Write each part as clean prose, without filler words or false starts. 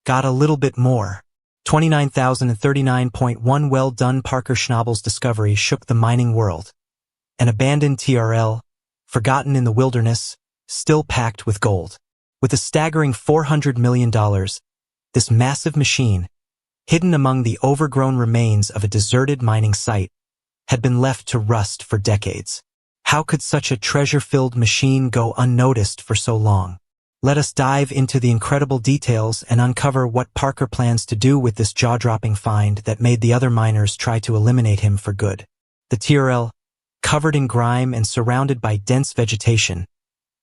got a little bit more. 29,039.1. Well done. Parker Schnabel's discovery shook the mining world. An abandoned TRL, forgotten in the wilderness, still packed with gold. With a staggering $400 million, this massive machine, hidden among the overgrown remains of a deserted mining site, had been left to rust for decades. How could such a treasure-filled machine go unnoticed for so long? Let us dive into the incredible details and uncover what Parker plans to do with this jaw-dropping find that made the other miners try to eliminate him for good. The TRL, covered in grime and surrounded by dense vegetation,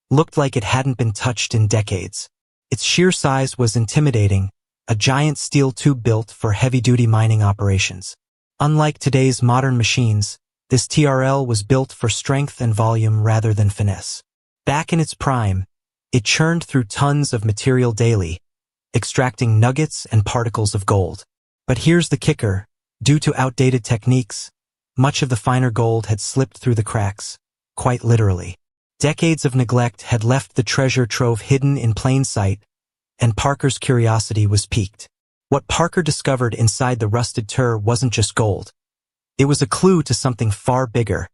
looked like it hadn't been touched in decades. Its sheer size was intimidating, a giant steel tube built for heavy-duty mining operations. Unlike today's modern machines, this TRL was built for strength and volume rather than finesse. Back in its prime, it churned through tons of material daily, extracting nuggets and particles of gold. But here's the kicker: due to outdated techniques, much of the finer gold had slipped through the cracks, quite literally. Decades of neglect had left the treasure trove hidden in plain sight, and Parker's curiosity was piqued. What Parker discovered inside the rusted tur wasn't just gold. It was a clue to something far bigger,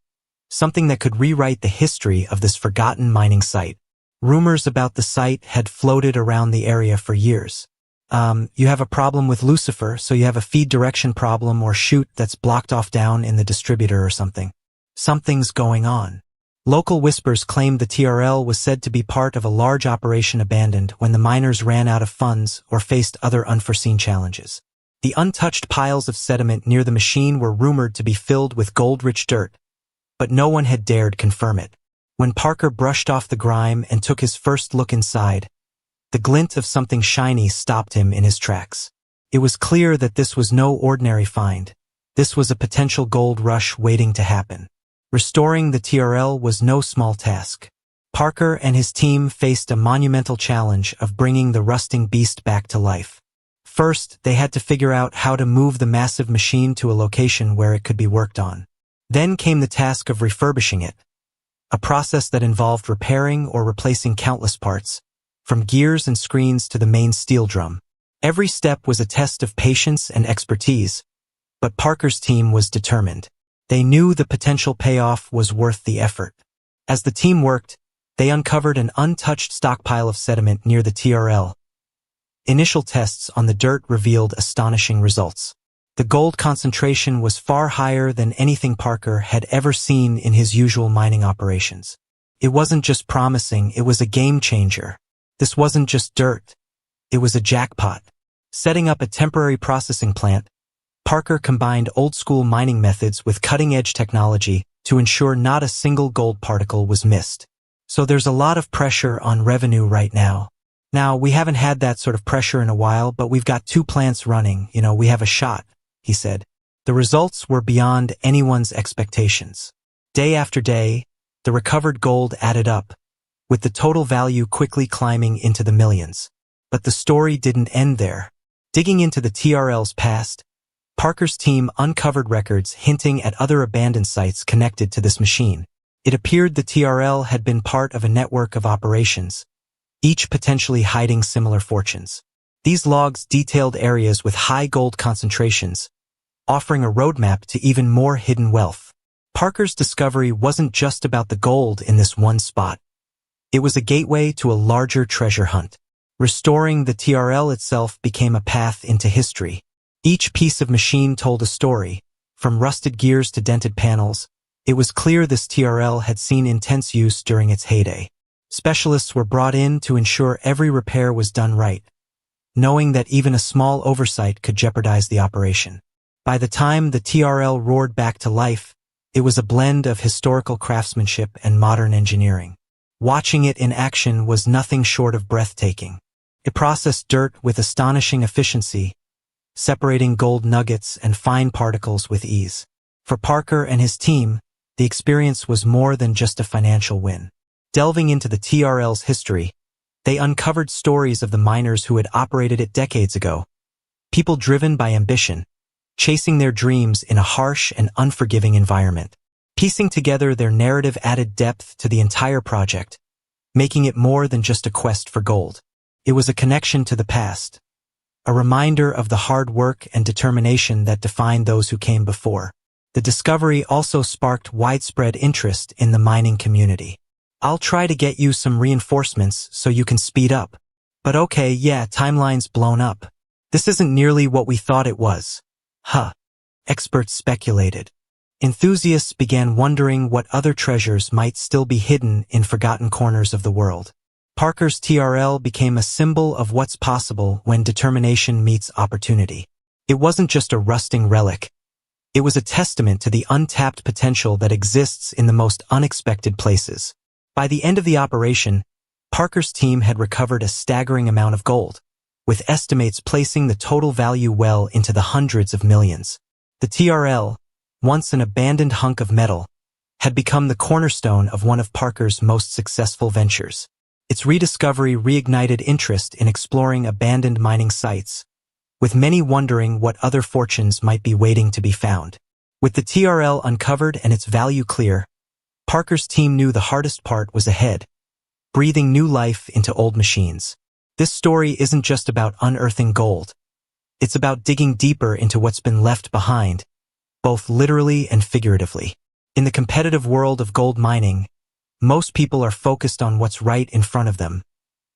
something that could rewrite the history of this forgotten mining site. Rumors about the site had floated around the area for years. You have a problem with Lucifer, so you have a feed direction problem or chute that's blocked off down in the distributor or something. Something's going on. Local whispers claimed the TRL was said to be part of a large operation abandoned when the miners ran out of funds or faced other unforeseen challenges. The untouched piles of sediment near the machine were rumored to be filled with gold-rich dirt, but no one had dared confirm it. When Parker brushed off the grime and took his first look inside, the glint of something shiny stopped him in his tracks. It was clear that this was no ordinary find. This was a potential gold rush waiting to happen. Restoring the TRL was no small task. Parker and his team faced a monumental challenge of bringing the rusting beast back to life. First, they had to figure out how to move the massive machine to a location where it could be worked on. Then came the task of refurbishing it, a process that involved repairing or replacing countless parts, from gears and screens to the main steel drum. Every step was a test of patience and expertise, but Parker's team was determined. They knew the potential payoff was worth the effort. As the team worked, they uncovered an untouched stockpile of sediment near the TRL. Initial tests on the dirt revealed astonishing results. The gold concentration was far higher than anything Parker had ever seen in his usual mining operations. It wasn't just promising, it was a game changer. This wasn't just dirt. It was a jackpot. Setting up a temporary processing plant, Parker combined old-school mining methods with cutting-edge technology to ensure not a single gold particle was missed. So there's a lot of pressure on revenue right now. Now, we haven't had that sort of pressure in a while, but we've got 2 plants running. We have a shot, he said. The results were beyond anyone's expectations. Day after day, the recovered gold added up, with the total value quickly climbing into the millions. But the story didn't end there. Digging into the TRL's past, Parker's team uncovered records hinting at other abandoned sites connected to this machine. It appeared the TRL had been part of a network of operations, each potentially hiding similar fortunes. These logs detailed areas with high gold concentrations, offering a roadmap to even more hidden wealth. Parker's discovery wasn't just about the gold in this one spot. It was a gateway to a larger treasure hunt. Restoring the TRL itself became a path into history. Each piece of machine told a story, from rusted gears to dented panels. It was clear this TRL had seen intense use during its heyday. Specialists were brought in to ensure every repair was done right, knowing that even a small oversight could jeopardize the operation. By the time the TRL roared back to life, it was a blend of historical craftsmanship and modern engineering. Watching it in action was nothing short of breathtaking. It processed dirt with astonishing efficiency, separating gold nuggets and fine particles with ease. For Parker and his team, the experience was more than just a financial win. Delving into the TRL's history, they uncovered stories of the miners who had operated it decades ago. People driven by ambition, chasing their dreams in a harsh and unforgiving environment. Piecing together their narrative added depth to the entire project, making it more than just a quest for gold. It was a connection to the past, a reminder of the hard work and determination that defined those who came before. The discovery also sparked widespread interest in the mining community. I'll try to get you some reinforcements so you can speed up. But okay, yeah, timeline's blown up. This isn't nearly what we thought it was. Huh. Experts speculated. Enthusiasts began wondering what other treasures might still be hidden in forgotten corners of the world. Parker's TRL became a symbol of what's possible when determination meets opportunity. It wasn't just a rusting relic. It was a testament to the untapped potential that exists in the most unexpected places. By the end of the operation, Parker's team had recovered a staggering amount of gold, with estimates placing the total value well into the hundreds of millions. The TRL, once an abandoned hunk of metal, had become the cornerstone of one of Parker's most successful ventures. Its rediscovery reignited interest in exploring abandoned mining sites, with many wondering what other fortunes might be waiting to be found. With the TRL uncovered and its value clear, Parker's team knew the hardest part was ahead, breathing new life into old machines. This story isn't just about unearthing gold. It's about digging deeper into what's been left behind, both literally and figuratively. In the competitive world of gold mining, most people are focused on what's right in front of them,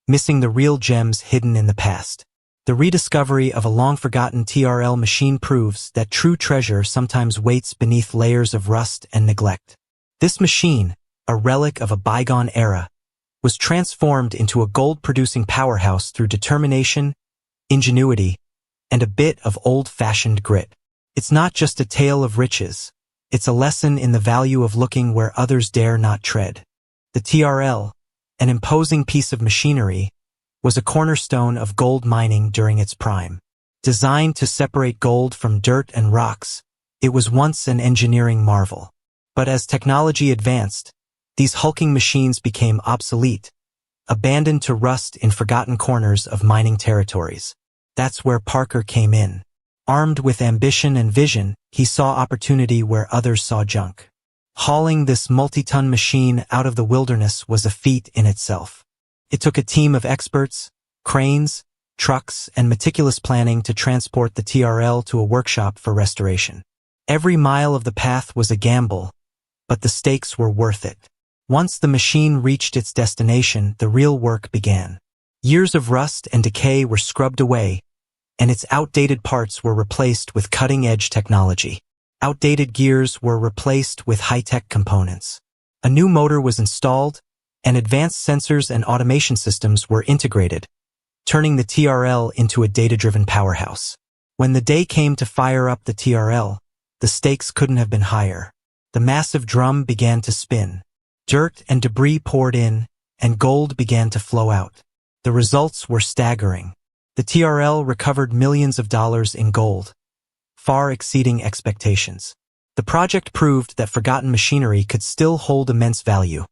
missing the real gems hidden in the past. The rediscovery of a long-forgotten TRL machine proves that true treasure sometimes waits beneath layers of rust and neglect. This machine, a relic of a bygone era, was transformed into a gold-producing powerhouse through determination, ingenuity, and a bit of old-fashioned grit. It's not just a tale of riches. It's a lesson in the value of looking where others dare not tread. The TRL, an imposing piece of machinery, was a cornerstone of gold mining during its prime. Designed to separate gold from dirt and rocks, it was once an engineering marvel. But as technology advanced, these hulking machines became obsolete, abandoned to rust in forgotten corners of mining territories. That's where Parker came in. Armed with ambition and vision, he saw opportunity where others saw junk. Hauling this multi-ton machine out of the wilderness was a feat in itself. It took a team of experts, cranes, trucks, and meticulous planning to transport the TRL to a workshop for restoration. Every mile of the path was a gamble, but the stakes were worth it. Once the machine reached its destination, the real work began. Years of rust and decay were scrubbed away, and its outdated parts were replaced with cutting-edge technology. Outdated gears were replaced with high-tech components. A new motor was installed, and advanced sensors and automation systems were integrated, turning the TRL into a data-driven powerhouse. When the day came to fire up the TRL, the stakes couldn't have been higher. The massive drum began to spin. Dirt and debris poured in, and gold began to flow out. The results were staggering. The TRL recovered millions of dollars in gold, far exceeding expectations. The project proved that forgotten machinery could still hold immense value,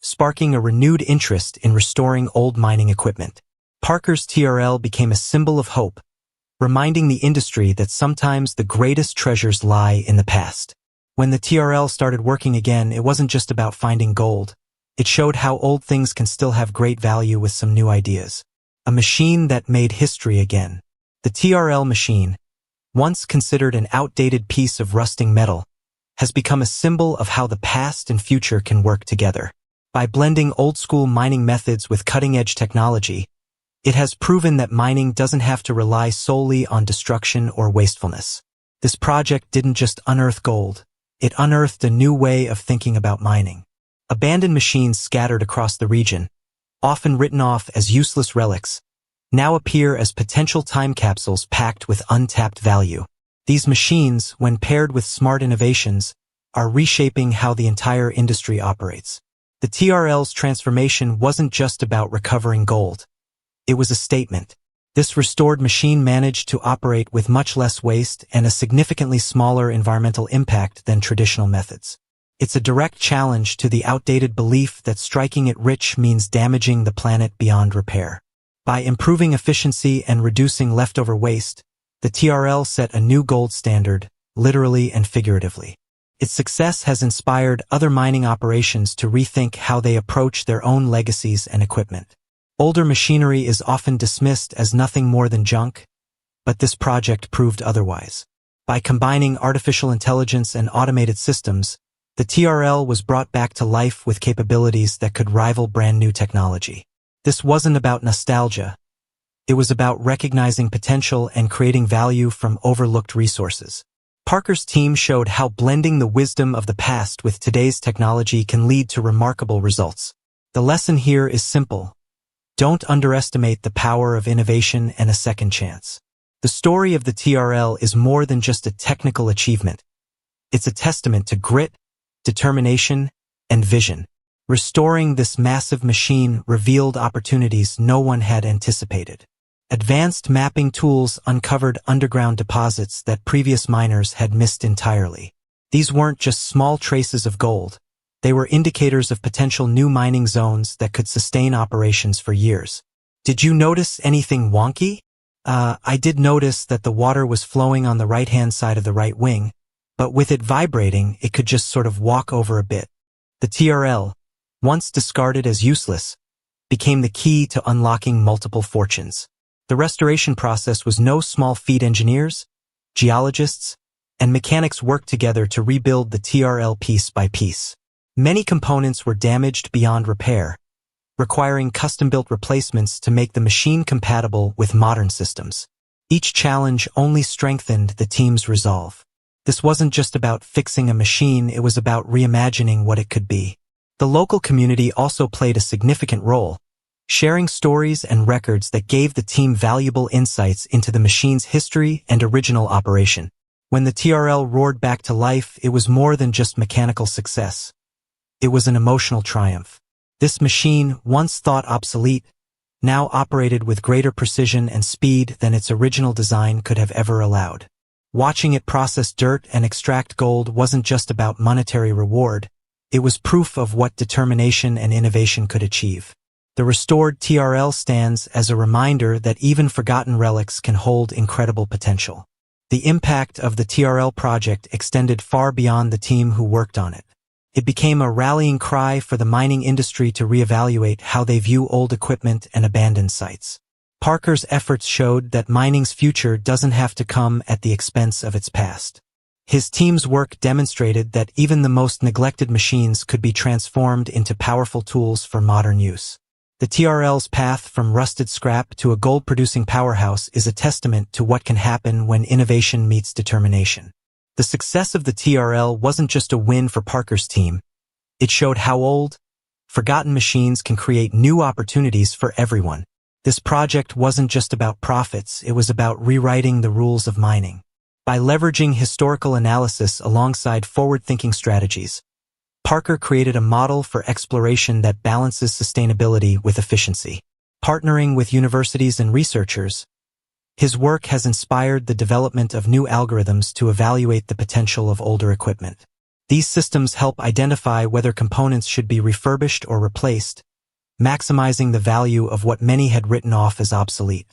sparking a renewed interest in restoring old mining equipment. Parker's TRL became a symbol of hope, reminding the industry that sometimes the greatest treasures lie in the past. When the TRL started working again, it wasn't just about finding gold. It showed how old things can still have great value with some new ideas. A machine that made history again. The TRL machine, once considered an outdated piece of rusting metal, has become a symbol of how the past and future can work together. By blending old-school mining methods with cutting-edge technology, it has proven that mining doesn't have to rely solely on destruction or wastefulness. This project didn't just unearth gold, it unearthed a new way of thinking about mining. Abandoned machines scattered across the region, often written off as useless relics, now appear as potential time capsules packed with untapped value. These machines, when paired with smart innovations, are reshaping how the entire industry operates. The TRL's transformation wasn't just about recovering gold. It was a statement. This restored machine managed to operate with much less waste and a significantly smaller environmental impact than traditional methods. It's a direct challenge to the outdated belief that striking it rich means damaging the planet beyond repair. By improving efficiency and reducing leftover waste, the TRL set a new gold standard, literally and figuratively. Its success has inspired other mining operations to rethink how they approach their own legacies and equipment. Older machinery is often dismissed as nothing more than junk, But this project proved otherwise. By combining artificial intelligence and automated systems, the TRL was brought back to life with capabilities that could rival brand-new technology. This wasn't about nostalgia. It was about recognizing potential and creating value from overlooked resources. Parker's team showed how blending the wisdom of the past with today's technology can lead to remarkable results. The lesson here is simple. Don't underestimate the power of innovation and a second chance. The story of the TRL is more than just a technical achievement. It's a testament to grit, determination, and vision. Restoring this massive machine revealed opportunities no one had anticipated. Advanced mapping tools uncovered underground deposits that previous miners had missed entirely. These weren't just small traces of gold. They were indicators of potential new mining zones that could sustain operations for years. Did you notice anything wonky? I did notice that the water was flowing on the right-hand side of the right wing, but with it vibrating, it could just sort of walk over a bit. The TRL, once discarded as useless, became the key to unlocking multiple fortunes. The restoration process was no small feat. Engineers, geologists, and mechanics worked together to rebuild the TRL piece by piece. Many components were damaged beyond repair, requiring custom-built replacements to make the machine compatible with modern systems. Each challenge only strengthened the team's resolve. This wasn't just about fixing a machine, it was about reimagining what it could be. The local community also played a significant role, sharing stories and records that gave the team valuable insights into the machine's history and original operation. When the TRL roared back to life, it was more than just mechanical success. It was an emotional triumph. This machine, once thought obsolete, now operated with greater precision and speed than its original design could have ever allowed. Watching it process dirt and extract gold wasn't just about monetary reward, it was proof of what determination and innovation could achieve. The restored TRL stands as a reminder that even forgotten relics can hold incredible potential. The impact of the TRL project extended far beyond the team who worked on it. It became a rallying cry for the mining industry to reevaluate how they view old equipment and abandoned sites. Parker's efforts showed that mining's future doesn't have to come at the expense of its past. His team's work demonstrated that even the most neglected machines could be transformed into powerful tools for modern use. The TRL's path from rusted scrap to a gold-producing powerhouse is a testament to what can happen when innovation meets determination. The success of the TRL wasn't just a win for Parker's team. It showed how old, forgotten machines can create new opportunities for everyone. This project wasn't just about profits, it was about rewriting the rules of mining. By leveraging historical analysis alongside forward-thinking strategies, Parker created a model for exploration that balances sustainability with efficiency. Partnering with universities and researchers, his work has inspired the development of new algorithms to evaluate the potential of older equipment. These systems help identify whether components should be refurbished or replaced, maximizing the value of what many had written off as obsolete.